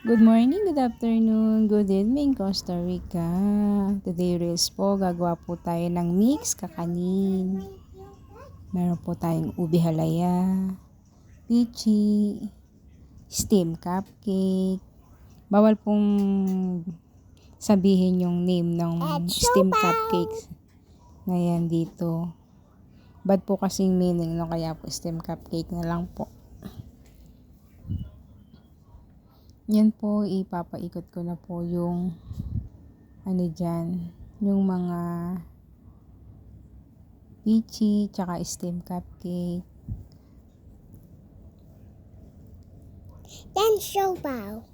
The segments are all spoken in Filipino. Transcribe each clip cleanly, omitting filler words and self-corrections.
Good morning, good afternoon, good evening, Costa Rica. Today reels po, gagawa po tayo ng mix kakanin. Meron po tayong ubi halaya, peachy, steam cupcake. Bawal pong sabihin yung name ng steam cupcake na yan dito. Bad po kasing meaning, no? Kaya po steam cupcake na lang po. Yan po, ipapaikot ko na po yung yung mga peachy, tsaka steam cupcake. Then siopaw.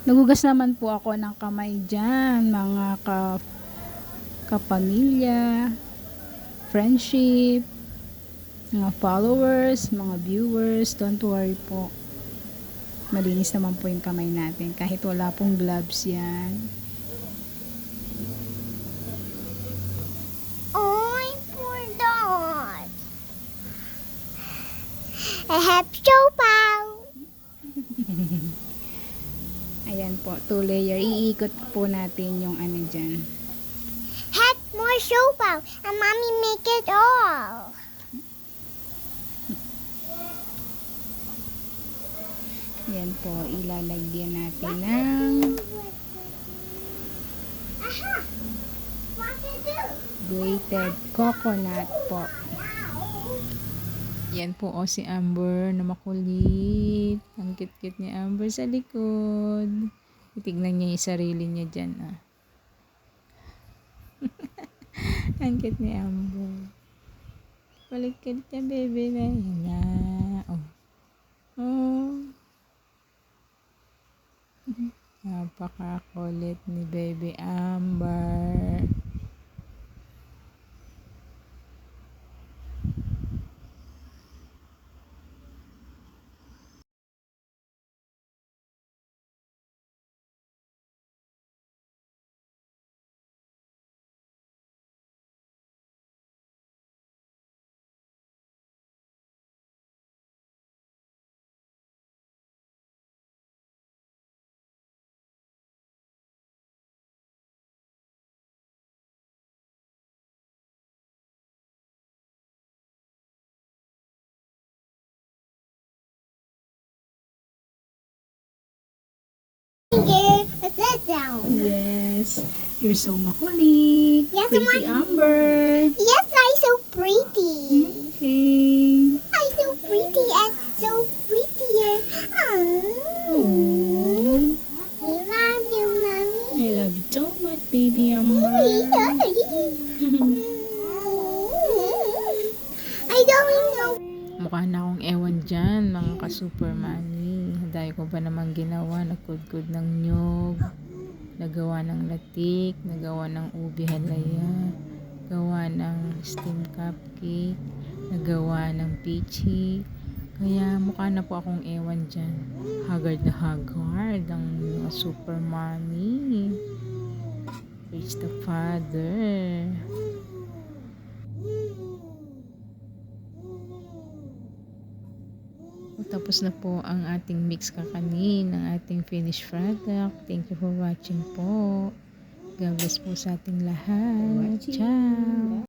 Nagugas naman po ako ng kamay dyan, mga kapamilya, friendship, mga followers, mga viewers. Don't worry po, malinis naman po yung kamay natin kahit wala pong gloves yan. I forgot. I have siopaw. Ayan po, 2 layer. Iikot po natin yung dyan. Had more siopaw and mommy make it all. Ayan po, ilalagyan natin ng What to do? grated coconut po. Yan po si Amber na makulit. Ang cute-cute ni Amber sa likod. Itignan niya yung sarili niya dyan. Ang cute ni Amber. Kulit-kulit niya, baby na. Yan na. Napakakulit ni baby Amber. Here, sit down. Yes, you're so makulit. Yes, Pretty Amber. Yes, I'm so pretty. Okay. I'm so pretty and so prettier. I love you, mommy. I love you so much, baby Amber. I don't know. Mukha na akong ewan dyan, mga ka-supermani. Dahil ko ba naman ginawa, nagkudkod ng nyog, nagawa ng latik, nagawa ng ubi halaya, nagawa ng steam cupcake, nagawa ng peachy. Kaya mukha na po akong ewan dyan. Haggard na haggard ang mga supermani. Praise the Father. Tapos na po ang ating mix kakanin, ang ating finished product. Thank you for watching po. God bless po sa ating lahat. Ciao!